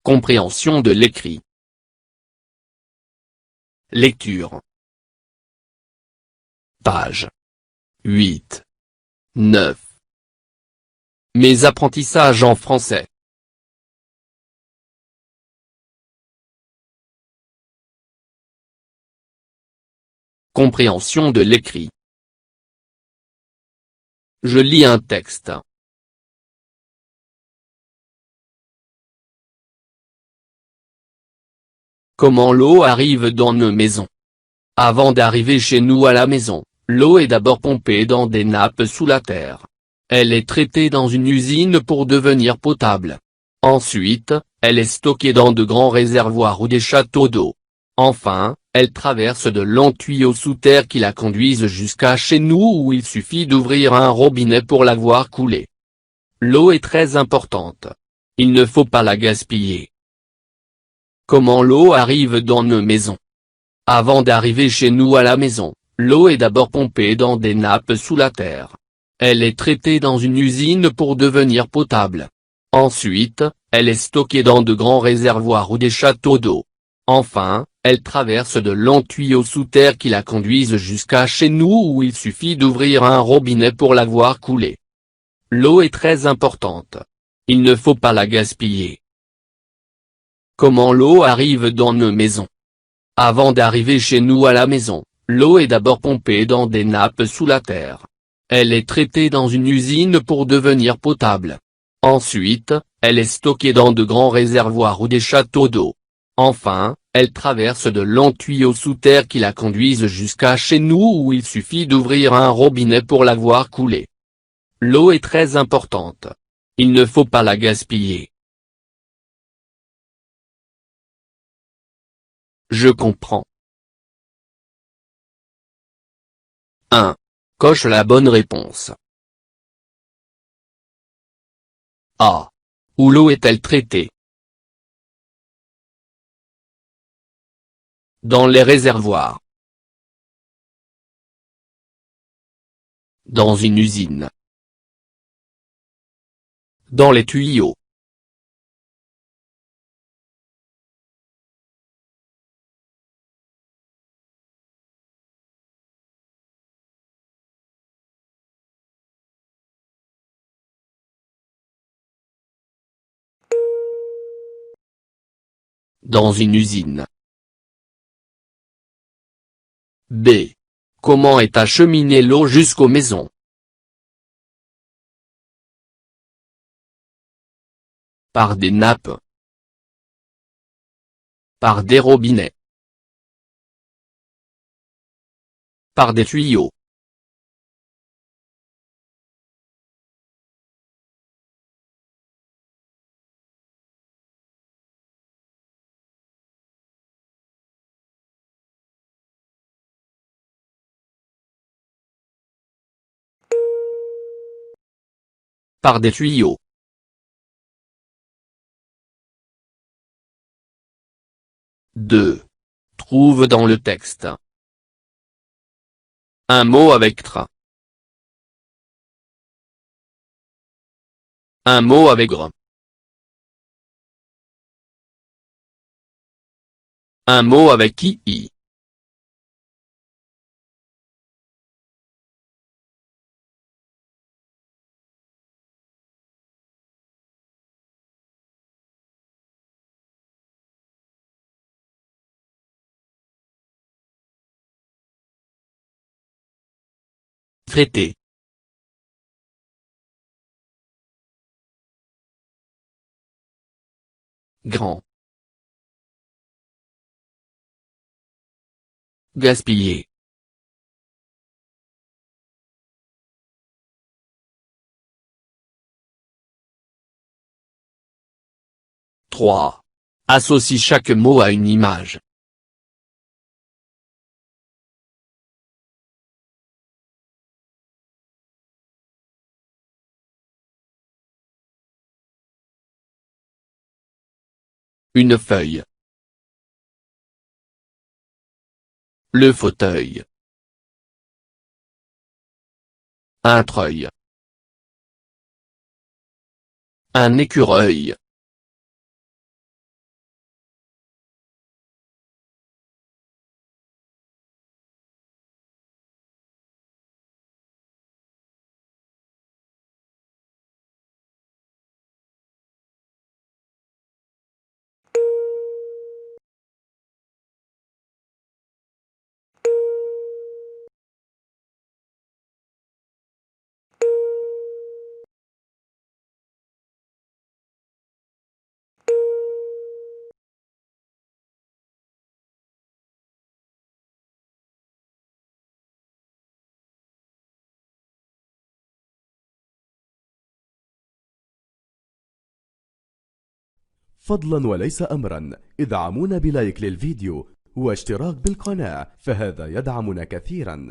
Compréhension de l'écrit. Lecture. Page 8. 9. Mes apprentissages en français. Compréhension de l'écrit. Je lis un texte. Comment l'eau arrive dans nos maisons? Avant d'arriver chez nous à la maison, l'eau est d'abord pompée dans des nappes sous la terre. Elle est traitée dans une usine pour devenir potable. Ensuite, elle est stockée dans de grands réservoirs ou des châteaux d'eau. Enfin, elle traverse de longs tuyaux sous terre qui la conduisent jusqu'à chez nous où il suffit d'ouvrir un robinet pour la voir couler. L'eau est très importante. Il ne faut pas la gaspiller. Comment l'eau arrive dans nos maisons? Avant d'arriver chez nous à la maison, l'eau est d'abord pompée dans des nappes sous la terre. Elle est traitée dans une usine pour devenir potable. Ensuite, elle est stockée dans de grands réservoirs ou des châteaux d'eau. Enfin, elle traverse de longs tuyaux sous terre qui la conduisent jusqu'à chez nous où il suffit d'ouvrir un robinet pour la voir couler. L'eau est très importante. Il ne faut pas la gaspiller. Comment l'eau arrive dans nos maisons? Avant d'arriver chez nous à la maison, l'eau est d'abord pompée dans des nappes sous la terre. Elle est traitée dans une usine pour devenir potable. Ensuite, elle est stockée dans de grands réservoirs ou des châteaux d'eau. Enfin, elle traverse de longs tuyaux sous terre qui la conduisent jusqu'à chez nous où il suffit d'ouvrir un robinet pour la voir couler. L'eau est très importante. Il ne faut pas la gaspiller. Je comprends. 1. Coche la bonne réponse. A. Où l'eau est-elle traitée? Dans les réservoirs. Dans une usine. Dans les tuyaux. Dans une usine. B. Comment est acheminée l'eau jusqu'aux maisons? Par des nappes. Par des robinets. Par des tuyaux. Par des tuyaux. 2. Trouve dans le texte un mot avec tra. Un mot avec gre. Un mot avec i. Traité. Grand. Gaspiller. Trois. Associe chaque mot à une image. Une feuille. Le fauteuil. Un treuil. Un écureuil. فضلا وليس أمرا ادعمونا بلايك للفيديو واشتراك بالقناة، فهذا يدعمنا كثيرا.